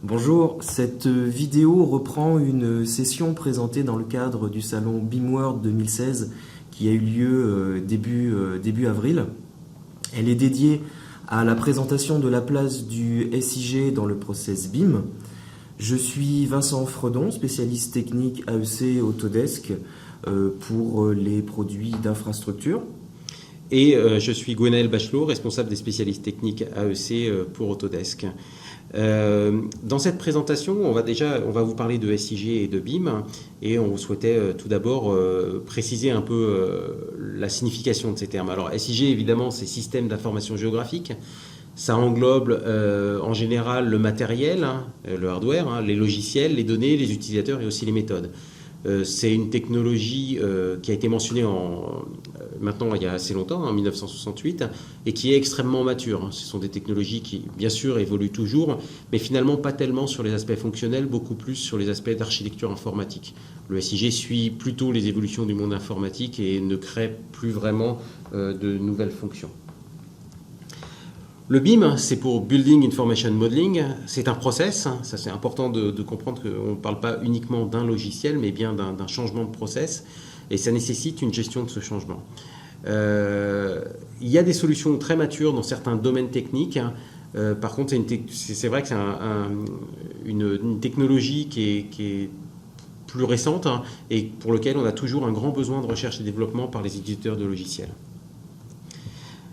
Bonjour, cette vidéo reprend une session présentée dans le cadre du salon BIMworld 2016 qui a eu lieu début avril. Elle est dédiée à la présentation de la place du SIG dans le process BIM. Je suis Vincent Fredon, spécialiste technique AEC Autodesk pour les produits d'infrastructure. Et je suis Gwenaël Bachelot, responsable des spécialistes techniques AEC pour Autodesk. Dans cette présentation, on va vous parler de SIG et de BIM, et on souhaitait tout d'abord préciser un peu la signification de ces termes. Alors SIG, évidemment, c'est Système d'information géographique. Ça englobe en général le matériel, le hardware, les logiciels, les données, les utilisateurs et aussi les méthodes. C'est une technologie qui a été mentionnée maintenant il y a assez longtemps, en 1968, et qui est extrêmement mature. Ce sont des technologies qui, bien sûr, évoluent toujours, mais finalement pas tellement sur les aspects fonctionnels, beaucoup plus sur les aspects d'architecture informatique. Le SIG suit plutôt les évolutions du monde informatique et ne crée plus vraiment de nouvelles fonctions. Le BIM, c'est pour Building Information Modeling. C'est un process. Ça, c'est important de comprendre qu'on ne parle pas uniquement d'un logiciel, mais bien d'un changement de process. Et ça nécessite une gestion de ce changement. Il y a des solutions très matures dans certains domaines techniques. Par contre, c'est vrai que c'est une technologie qui est plus récente et pour laquelle on a toujours un grand besoin de recherche et développement par les éditeurs de logiciels.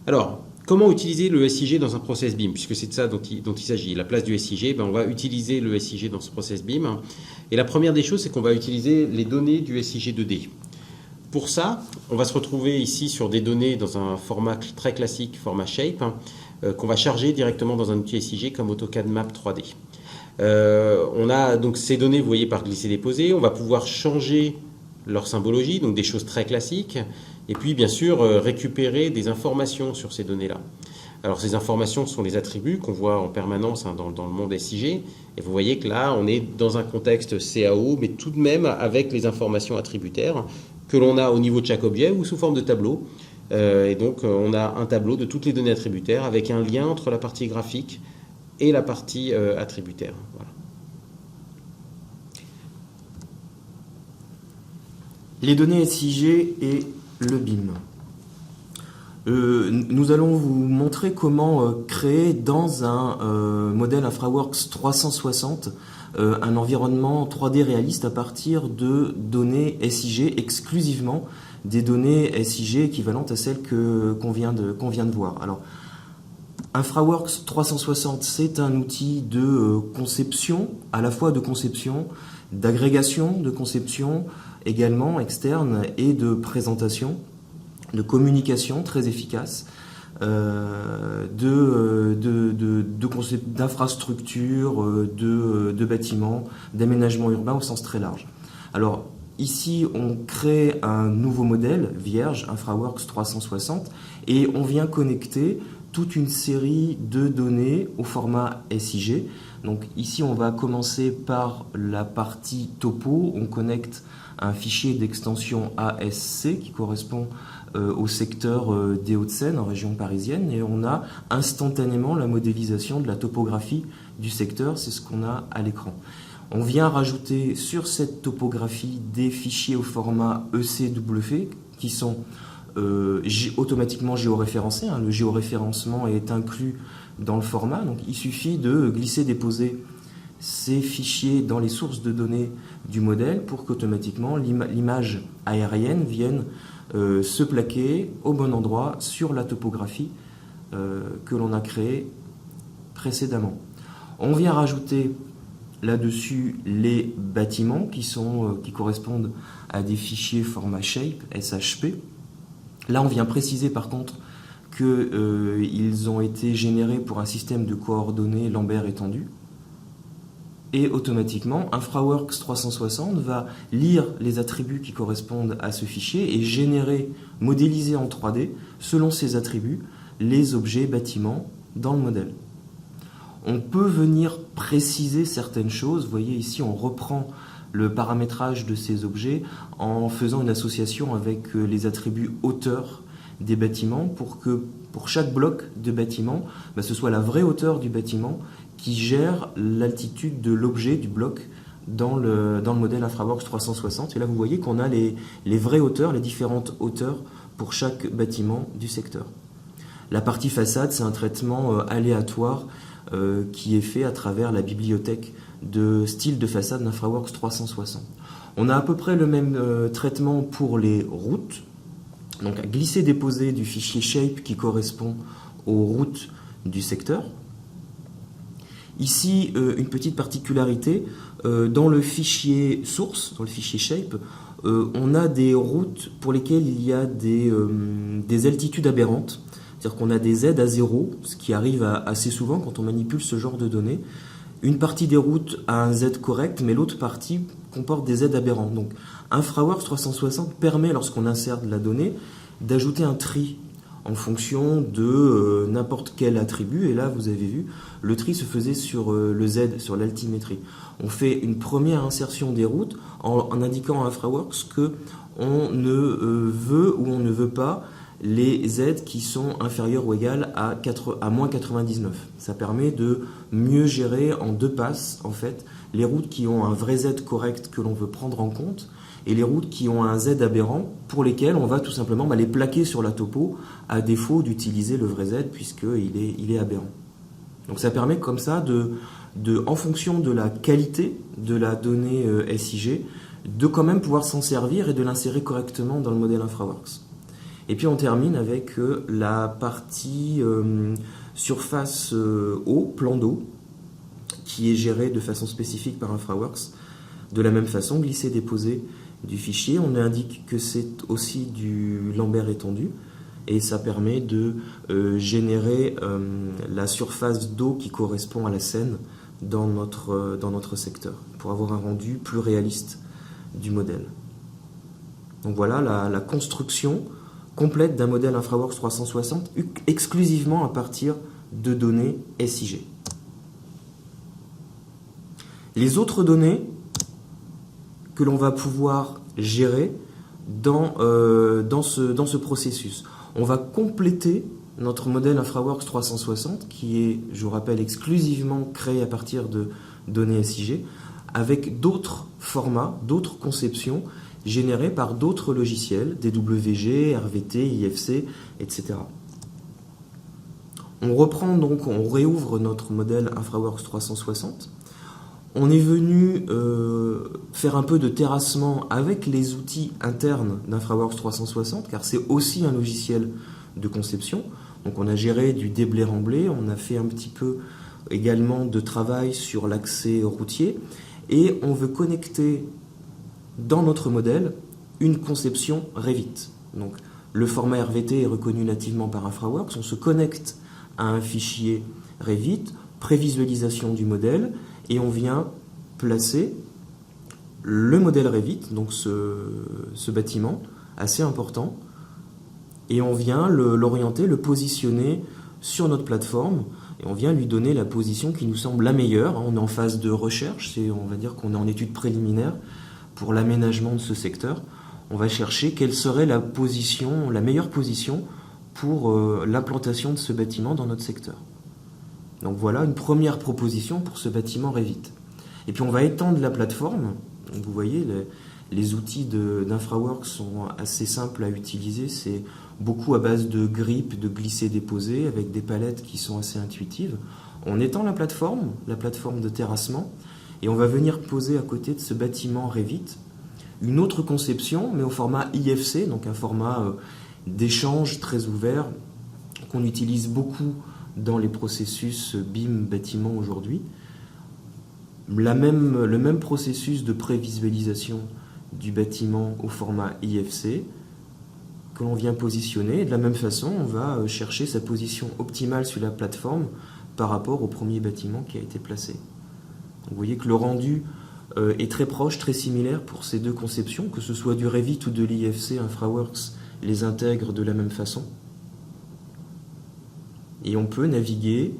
Alors, comment utiliser le SIG dans un process BIM, puisque c'est de ça dont il s'agit. La place du SIG, on va utiliser le SIG dans ce process BIM. Et la première des choses, c'est qu'on va utiliser les données du SIG 2D. Pour ça, on va se retrouver ici sur des données dans un format très classique, format Shape, qu'on va charger directement dans un outil SIG comme AutoCAD Map 3D. On a donc ces données, vous voyez, par glisser-déposer. On va pouvoir changer leur symbologie, donc des choses très classiques. Et puis, bien sûr, récupérer des informations sur ces données-là. Alors, ces informations sont les attributs qu'on voit en permanence dans le monde SIG. Et vous voyez que là, on est dans un contexte CAO, mais tout de même avec les informations attributaires que l'on a au niveau de chaque objet ou sous forme de tableau. Et donc, on a un tableau de toutes les données attributaires avec un lien entre la partie graphique et la partie attributaire. Voilà. Les données SIG et le BIM. Nous allons vous montrer comment créer dans un modèle InfraWorks 360 un environnement 3D réaliste à partir de données SIG, exclusivement des données SIG équivalentes à celles qu'on vient de voir. Alors, InfraWorks 360, c'est un outil de conception, à la fois de conception, d'agrégation, de conception également externe et de présentation, de communication très efficace, d'infrastructures, de bâtiments, d'aménagement urbain au sens très large. Alors ici, on crée un nouveau modèle vierge, InfraWorks 360, et on vient connecter toute une série de données au format SIG. Donc ici, on va commencer par la partie topo. On connecte un fichier d'extension ASC qui correspond au secteur des Hauts-de-Seine en région parisienne, et on a instantanément la modélisation de la topographie du secteur. C'est ce qu'on a à l'écran. On vient rajouter sur cette topographie des fichiers au format ECW qui sont automatiquement géoréférencés. Le géoréférencement est inclus dans le format, donc il suffit de glisser-déposer ces fichiers dans les sources de données du modèle pour qu'automatiquement l'image aérienne vienne se plaquer au bon endroit sur la topographie que l'on a créée précédemment. On vient rajouter là-dessus les bâtiments qui correspondent à des fichiers format Shape, SHP. Là, on vient préciser par contre qu'ils ont été générés pour un système de coordonnées Lambert étendu. Et automatiquement, InfraWorks 360 va lire les attributs qui correspondent à ce fichier et générer, modéliser en 3D, selon ces attributs, les objets bâtiments dans le modèle. On peut venir préciser certaines choses. Vous voyez ici, on reprend le paramétrage de ces objets en faisant une association avec les attributs hauteur des bâtiments pour que pour chaque bloc de bâtiment, ce soit la vraie hauteur du bâtiment qui gère l'altitude de l'objet, du bloc, dans le modèle InfraWorks 360. Et là, vous voyez qu'on a les vraies hauteurs, les différentes hauteurs pour chaque bâtiment du secteur. La partie façade, c'est un traitement aléatoire qui est fait à travers la bibliothèque de style de façade d'InfraWorks 360. On a à peu près le même traitement pour les routes. Donc, glisser-déposer du fichier shape qui correspond aux routes du secteur. Ici, une petite particularité, dans le fichier source, dans le fichier shape, on a des routes pour lesquelles il y a des altitudes aberrantes. C'est-à-dire qu'on a des Z à 0, ce qui arrive assez souvent quand on manipule ce genre de données. Une partie des routes a un Z correct, mais l'autre partie comporte des Z aberrants. Donc, InfraWorks 360 permet, lorsqu'on insère de la donnée, d'ajouter un tri en fonction de n'importe quel attribut. Et là, vous avez vu, le tri se faisait sur le Z, sur l'altimétrie. On fait une première insertion des routes en indiquant à InfraWorks qu'on ne veut ou on ne veut pas les Z qui sont inférieurs ou égales à moins 99. Ça permet de mieux gérer en 2 passes, en fait, les routes qui ont un vrai Z correct que l'on veut prendre en compte et les routes qui ont un Z aberrant pour lesquelles on va tout simplement les plaquer sur la topo à défaut d'utiliser le vrai Z puisqu'il est aberrant. Donc ça permet comme ça en fonction de la qualité de la donnée SIG, de quand même pouvoir s'en servir et de l'insérer correctement dans le modèle InfraWorks. Et puis on termine avec la partie surface eau, plan d'eau, qui est gérée de façon spécifique par InfraWorks. De la même façon, glisser-déposer du fichier, on indique que c'est aussi du Lambert étendu, et ça permet de générer la surface d'eau qui correspond à la Seine dans notre secteur, pour avoir un rendu plus réaliste du modèle. Donc voilà la construction complète d'un modèle InfraWorks 360 exclusivement à partir de données SIG. Les autres données que l'on va pouvoir gérer dans ce processus. On va compléter notre modèle InfraWorks 360 qui est, je vous rappelle, exclusivement créé à partir de données SIG avec d'autres formats, d'autres conceptions générés par d'autres logiciels, DWG, RVT, IFC, etc. On reprend donc, on réouvre notre modèle InfraWorks 360. On est venu faire un peu de terrassement avec les outils internes d'InfraWorks 360, car c'est aussi un logiciel de conception. Donc on a géré du déblai-remblai, on a fait un petit peu également de travail sur l'accès routier, et on veut connecter dans notre modèle une conception Revit. Donc le format RVT est reconnu nativement par InfraWorks, on se connecte à un fichier Revit, prévisualisation du modèle, et on vient placer le modèle Revit, donc ce bâtiment assez important, et on vient l'orienter, le positionner sur notre plateforme, et on vient lui donner la position qui nous semble la meilleure. On est en phase de recherche, on va dire qu'on est en étude préliminaire pour l'aménagement de ce secteur. On va chercher quelle serait la meilleure position pour l'implantation de ce bâtiment dans notre secteur. Donc voilà une première proposition pour ce bâtiment Revit. Et puis on va étendre la plateforme. Donc vous voyez, les outils d'InfraWorks sont assez simples à utiliser. C'est beaucoup à base de grippe, de glisser-déposer, avec des palettes qui sont assez intuitives. On étend la plateforme de terrassement, et on va venir poser à côté de ce bâtiment Revit une autre conception, mais au format IFC, donc un format d'échange très ouvert qu'on utilise beaucoup dans les processus BIM bâtiment aujourd'hui. Le même processus de prévisualisation du bâtiment au format IFC que l'on vient positionner. Et de la même façon, on va chercher sa position optimale sur la plateforme par rapport au premier bâtiment qui a été placé. Donc vous voyez que le rendu est très proche, très similaire pour ces deux conceptions, que ce soit du Revit ou de l'IFC. InfraWorks les intègre de la même façon. Et on peut naviguer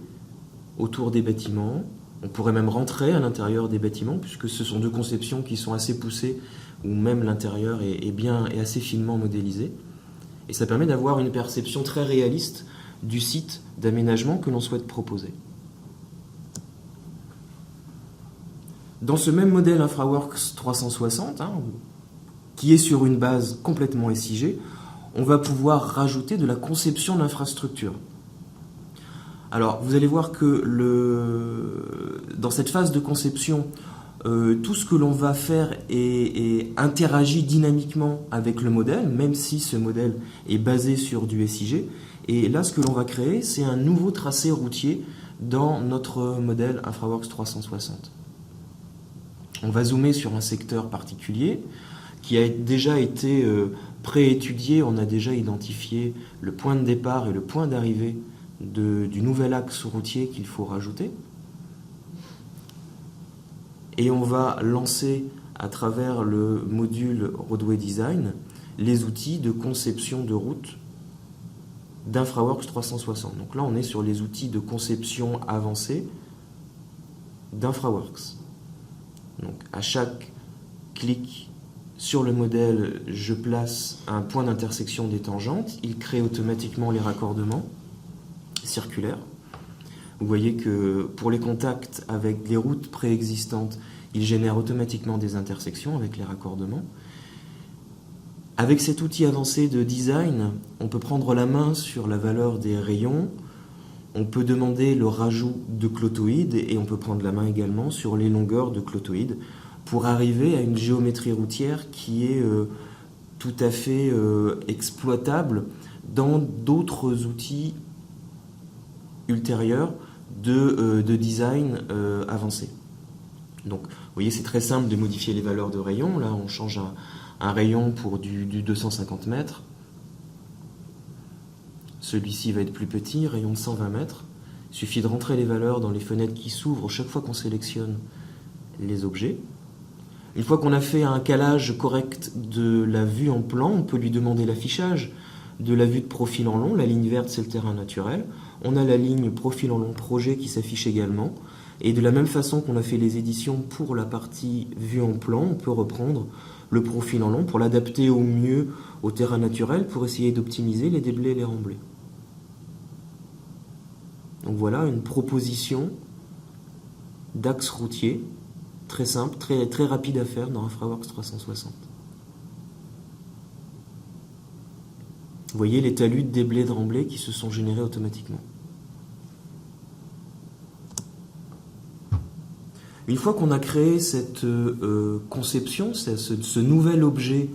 autour des bâtiments. On pourrait même rentrer à l'intérieur des bâtiments, puisque ce sont deux conceptions qui sont assez poussées, où même l'intérieur est assez finement modélisé. Et ça permet d'avoir une perception très réaliste du site d'aménagement que l'on souhaite proposer. Dans ce même modèle InfraWorks 360, qui est sur une base complètement SIG, on va pouvoir rajouter de la conception d'infrastructure. Alors, vous allez voir que dans cette phase de conception, tout ce que l'on va faire interagit dynamiquement avec le modèle, même si ce modèle est basé sur du SIG. Et là, ce que l'on va créer, c'est un nouveau tracé routier dans notre modèle InfraWorks 360. On va zoomer sur un secteur particulier qui a déjà été préétudié. On a déjà identifié le point de départ et le point d'arrivée du nouvel axe routier qu'il faut rajouter. Et on va lancer à travers le module Roadway Design les outils de conception de route d'InfraWorks 360. Donc là, on est sur les outils de conception avancée d'InfraWorks. Donc à chaque clic sur le modèle, je place un point d'intersection des tangentes. Il crée automatiquement les raccordements circulaires. Vous voyez que pour les contacts avec les routes préexistantes, il génère automatiquement des intersections avec les raccordements. Avec cet outil avancé de design, on peut prendre la main sur la valeur des rayons, on peut demander le rajout de clotoïdes et on peut prendre la main également sur les longueurs de clotoïdes pour arriver à une géométrie routière qui est tout à fait exploitable dans d'autres outils ultérieurs de design avancé. Donc, vous voyez, c'est très simple de modifier les valeurs de rayons. Là, on change un rayon pour du 250 mètres. Celui-ci va être plus petit, rayon de 120 mètres. Il suffit de rentrer les valeurs dans les fenêtres qui s'ouvrent chaque fois qu'on sélectionne les objets. Une fois qu'on a fait un calage correct de la vue en plan, on peut lui demander l'affichage de la vue de profil en long. La ligne verte, c'est le terrain naturel. On a la ligne profil en long projet qui s'affiche également. Et de la même façon qu'on a fait les éditions pour la partie vue en plan, on peut reprendre le profil en long pour l'adapter au mieux au terrain naturel pour essayer d'optimiser les déblais et les remblais. Donc voilà une proposition d'axe routier très simple, très rapide à faire dans InfraWorks 360. Vous voyez les talus de déblais et de remblais qui se sont générés automatiquement. Une fois qu'on a créé cette conception, ce nouvel objet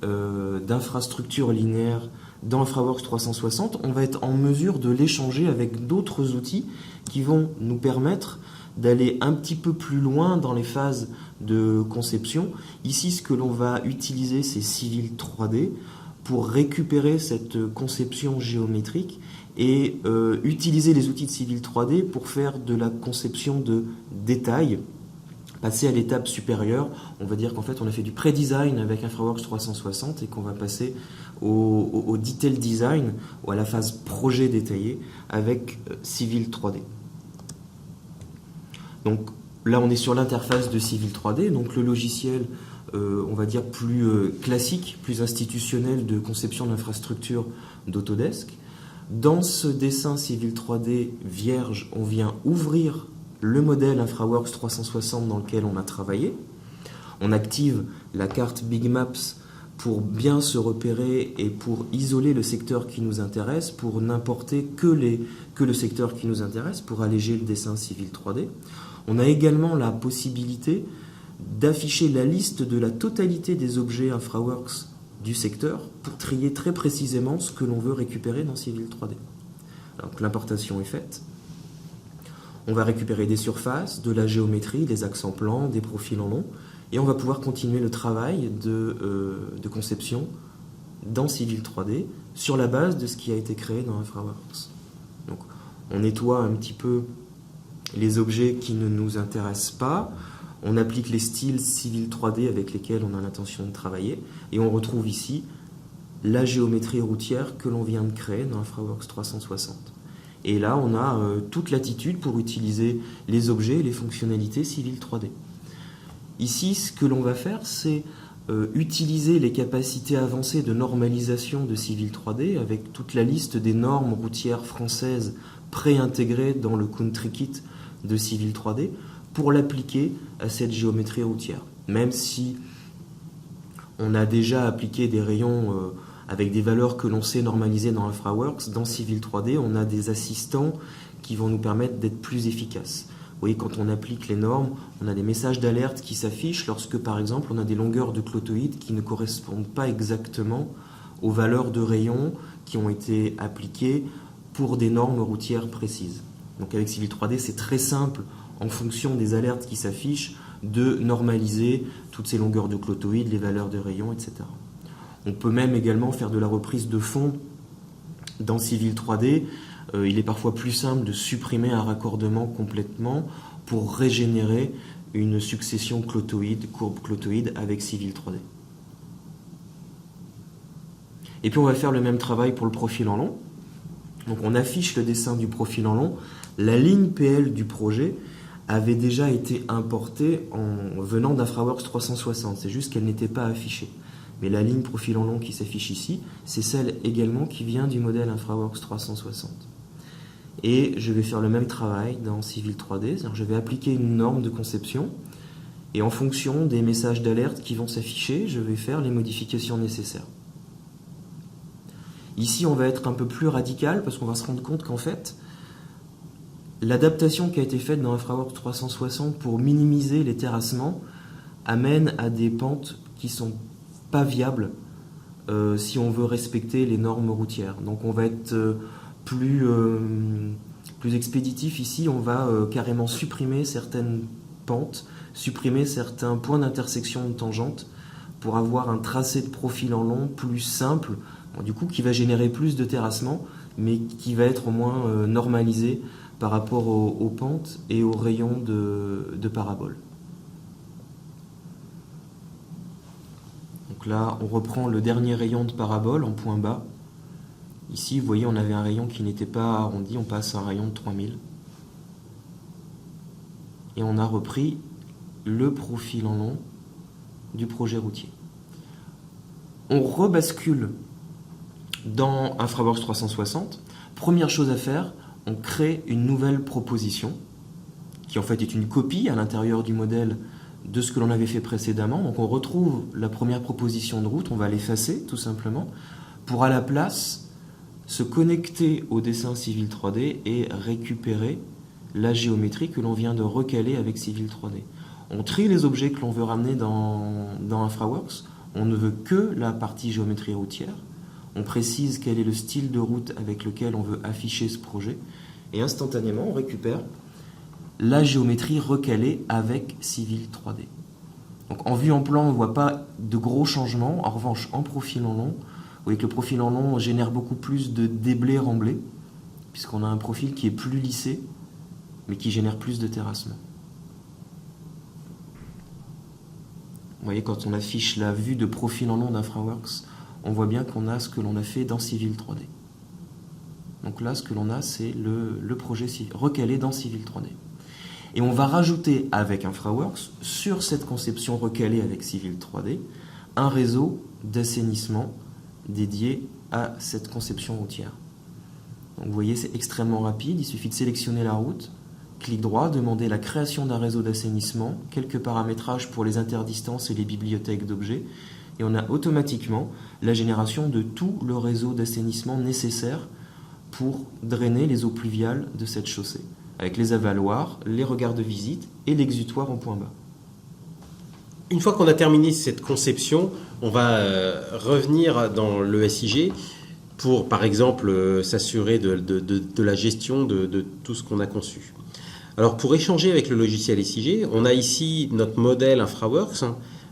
d'infrastructure linéaire dans InfraWorks 360, on va être en mesure de l'échanger avec d'autres outils qui vont nous permettre d'aller un petit peu plus loin dans les phases de conception. Ici, ce que l'on va utiliser, c'est Civil 3D pour récupérer cette conception géométrique et utiliser les outils de Civil 3D pour faire de la conception de détail. Passer à l'étape supérieure, on va dire qu'en fait on a fait du pré-design avec InfraWorks 360 et qu'on va passer au detail design ou à la phase projet détaillé avec Civil 3D. Donc là on est sur l'interface de Civil 3D, donc le logiciel on va dire plus classique, plus institutionnel de conception d'infrastructure d'Autodesk. Dans ce dessin Civil 3D vierge, on vient ouvrir le modèle InfraWorks 360 dans lequel on a travaillé. On active la carte Big Maps pour bien se repérer et pour isoler le secteur qui nous intéresse, pour n'importer que le secteur qui nous intéresse, pour alléger le dessin Civil 3D. On a également la possibilité d'afficher la liste de la totalité des objets InfraWorks du secteur pour trier très précisément ce que l'on veut récupérer dans Civil 3D. Donc l'importation est faite. On va récupérer des surfaces, de la géométrie, des axes en plan, des profils en long, et on va pouvoir continuer le travail de conception dans Civil 3D sur la base de ce qui a été créé dans InfraWorks. Donc, on nettoie un petit peu les objets qui ne nous intéressent pas, on applique les styles Civil 3D avec lesquels on a l'intention de travailler, et on retrouve ici la géométrie routière que l'on vient de créer dans InfraWorks 360. Et là, on a toute latitude pour utiliser les objets et les fonctionnalités Civil 3D. Ici, ce que l'on va faire, c'est utiliser les capacités avancées de normalisation de Civil 3D avec toute la liste des normes routières françaises préintégrées dans le Country Kit de Civil 3D pour l'appliquer à cette géométrie routière. Même si on a déjà appliqué des rayons avec des valeurs que l'on sait normaliser dans InfraWorks, dans Civil 3D, on a des assistants qui vont nous permettre d'être plus efficaces. Vous voyez, quand on applique les normes, on a des messages d'alerte qui s'affichent lorsque, par exemple, on a des longueurs de clotoïdes qui ne correspondent pas exactement aux valeurs de rayons qui ont été appliquées pour des normes routières précises. Donc avec Civil 3D, c'est très simple, en fonction des alertes qui s'affichent, de normaliser toutes ces longueurs de clotoïdes, les valeurs de rayons, etc. On peut même également faire de la reprise de fond dans Civil 3D. Il est parfois plus simple de supprimer un raccordement complètement pour régénérer une succession clotoïde, courbe clotoïde avec Civil 3D. Et puis on va faire le même travail pour le profil en long. Donc on affiche le dessin du profil en long. La ligne PL du projet avait déjà été importée en venant d'InfraWorks 360. C'est juste qu'elle n'était pas affichée. Mais la ligne profil en long qui s'affiche ici, c'est celle également qui vient du modèle InfraWorks 360. Et je vais faire le même travail dans Civil 3D, c'est-à-dire je vais appliquer une norme de conception et en fonction des messages d'alerte qui vont s'afficher, je vais faire les modifications nécessaires. Ici, on va être un peu plus radical parce qu'on va se rendre compte qu'en fait, l'adaptation qui a été faite dans InfraWorks 360 pour minimiser les terrassements amène à des pentes qui ne sont pas viables si on veut respecter les normes routières. Donc on va être plus expéditif ici, on va carrément supprimer certaines pentes, supprimer certains points d'intersection de tangentes pour avoir un tracé de profil en long plus simple, du coup qui va générer plus de terrassement, mais qui va être au moins normalisé par rapport aux pentes et aux rayons de parabole. Donc là, on reprend le dernier rayon de parabole en point bas. Ici, vous voyez, on avait un rayon qui n'était pas arrondi, on passe à un rayon de 3000. Et on a repris le profil en long du projet routier. On rebascule dans InfraWorks 360. Première chose à faire, on crée une nouvelle proposition, qui en fait est une copie à l'intérieur du modèle de ce que l'on avait fait précédemment. Donc on retrouve la première proposition de route, on va l'effacer tout simplement, pour à la place se connecter au dessin Civil 3D et récupérer la géométrie que l'on vient de recaler avec Civil 3D. On trie les objets que l'on veut ramener dans InfraWorks, on ne veut que la partie géométrie routière, on précise quel est le style de route avec lequel on veut afficher ce projet, et instantanément on récupère la géométrie recalée avec Civil 3D. Donc en vue en plan, on ne voit pas de gros changements, en revanche en profil en long, vous voyez que le profil en long génère beaucoup plus de déblais remblais, puisqu'on a un profil qui est plus lissé, mais qui génère plus de terrassement. Vous voyez, quand on affiche la vue de profil en long d'InfraWorks, on voit bien qu'on a ce que l'on a fait dans Civil 3D. Donc là, ce que l'on a, c'est le projet recalé dans Civil 3D. Et on va rajouter avec InfraWorks, sur cette conception recalée avec Civil 3D, un réseau d'assainissement dédié à cette conception routière. Donc vous voyez, c'est extrêmement rapide, il suffit de sélectionner la route, clic droit, demander la création d'un réseau d'assainissement, quelques paramétrages pour les interdistances et les bibliothèques d'objets, et on a automatiquement la génération de tout le réseau d'assainissement nécessaire pour drainer les eaux pluviales de cette chaussée, avec les avaloirs, les regards de visite et l'exutoire en point bas. Une fois qu'on a terminé cette conception, on va revenir dans le SIG pour, par exemple, s'assurer de la gestion de tout ce qu'on a conçu. Alors, pour échanger avec le logiciel SIG, on a ici notre modèle InfraWorks.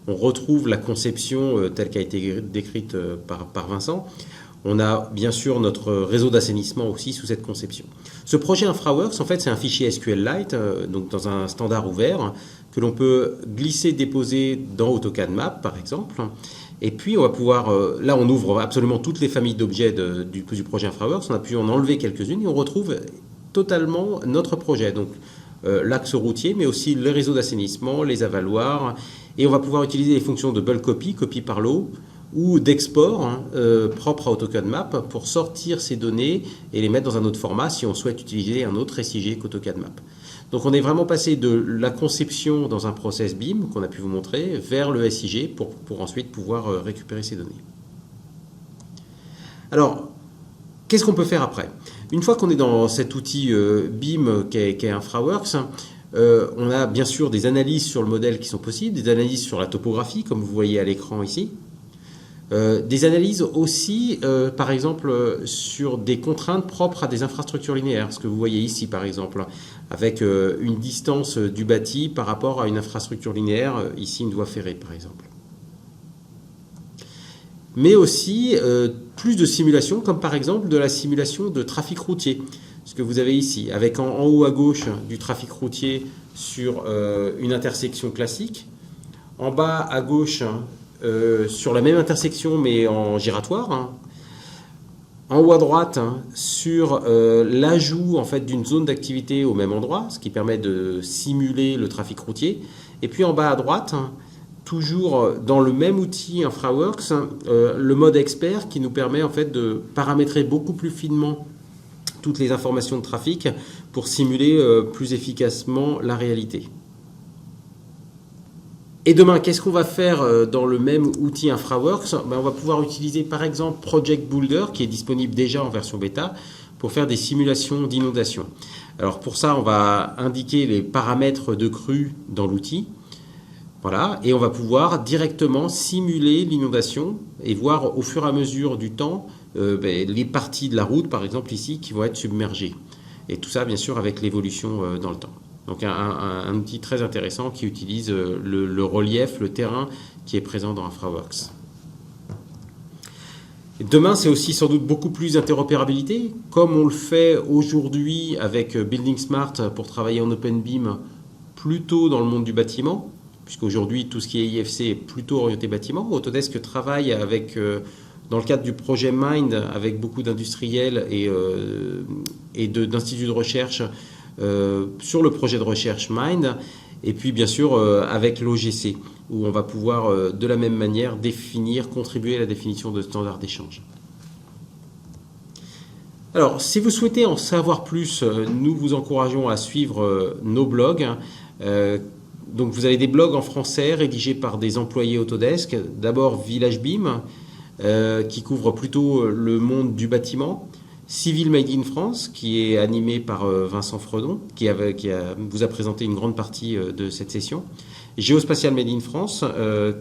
On retrouve la conception telle qu'a été décrite par Vincent. On a bien sûr notre réseau d'assainissement aussi sous cette conception. Ce projet InfraWorks, en fait, c'est un fichier SQLite, donc dans un standard ouvert, que l'on peut glisser, déposer dans AutoCAD Map, par exemple. Et puis, on va pouvoir... là, on ouvre absolument toutes les familles d'objets du projet InfraWorks. On a pu en enlever quelques-unes et on retrouve totalement notre projet. Donc, l'axe routier, mais aussi le réseau d'assainissement, les avaloirs. Et on va pouvoir utiliser les fonctions de bulk copy, copie par lot, ou d'export propre à AutoCAD Map pour sortir ces données et les mettre dans un autre format si on souhaite utiliser un autre SIG qu'AutoCAD Map. Donc on est vraiment passé de la conception dans un process BIM, qu'on a pu vous montrer, vers le SIG pour ensuite pouvoir récupérer ces données. Alors, qu'est-ce qu'on peut faire après? Une fois qu'on est dans cet outil BIM qu'est InfraWorks, on a bien sûr des analyses sur le modèle qui sont possibles, des analyses sur la topographie, comme vous voyez à l'écran ici. Des analyses aussi, par exemple, sur des contraintes propres à des infrastructures linéaires, ce que vous voyez ici, par exemple, avec une distance du bâti par rapport à une infrastructure linéaire, ici une voie ferrée, par exemple. Mais aussi plus de simulations, comme par exemple de la simulation de trafic routier, ce que vous avez ici, avec en haut à gauche du trafic routier sur une intersection classique, en bas à gauche sur la même intersection mais en giratoire, en haut à droite sur l'ajout en fait d'une zone d'activité au même endroit, ce qui permet de simuler le trafic routier, et puis en bas à droite, toujours dans le même outil InfraWorks, le mode expert qui nous permet en fait de paramétrer beaucoup plus finement toutes les informations de trafic pour simuler plus efficacement la réalité. Et demain, qu'est-ce qu'on va faire dans le même outil InfraWorks? On va pouvoir utiliser par exemple Project Builder, qui est disponible déjà en version bêta, pour faire des simulations d'inondation. Alors pour ça, on va indiquer les paramètres de crue dans l'outil. Voilà, et on va pouvoir directement simuler l'inondation et voir au fur et à mesure du temps les parties de la route, par exemple ici, qui vont être submergées. Et tout ça, bien sûr, avec l'évolution dans le temps. Donc un outil très intéressant qui utilise le relief, le terrain qui est présent dans InfraWorks. Et demain, c'est aussi sans doute beaucoup plus d'interopérabilité, comme on le fait aujourd'hui avec Building Smart pour travailler en OpenBIM plutôt dans le monde du bâtiment, puisqu'aujourd'hui, tout ce qui est IFC est plutôt orienté bâtiment. Autodesk travaille avec, dans le cadre du projet Mind avec beaucoup d'industriels et d'instituts de recherche sur le projet de recherche Mind, et puis bien sûr avec l'OGC, où on va pouvoir de la même manière contribuer à la définition de standards d'échange. Alors, si vous souhaitez en savoir plus, nous vous encourageons à suivre nos blogs. Donc vous avez des blogs en français rédigés par des employés Autodesk. D'abord Village BIM, qui couvre plutôt le monde du bâtiment. Civil Made in France, qui est animé par Vincent Fredon, qui vous a présenté une grande partie de cette session. Géospatial Made in France,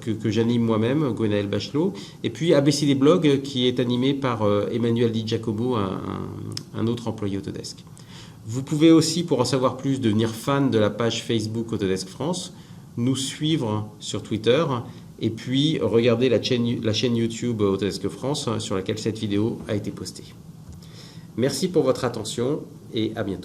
que j'anime moi-même, Gwenaël Bachelot. Et puis ABCD Blog, qui est animé par Emmanuel Di Giacomo, un autre employé Autodesk. Vous pouvez aussi, pour en savoir plus, devenir fan de la page Facebook Autodesk France, nous suivre sur Twitter et puis regarder la chaîne YouTube Autodesk France sur laquelle cette vidéo a été postée. Merci pour votre attention et à bientôt.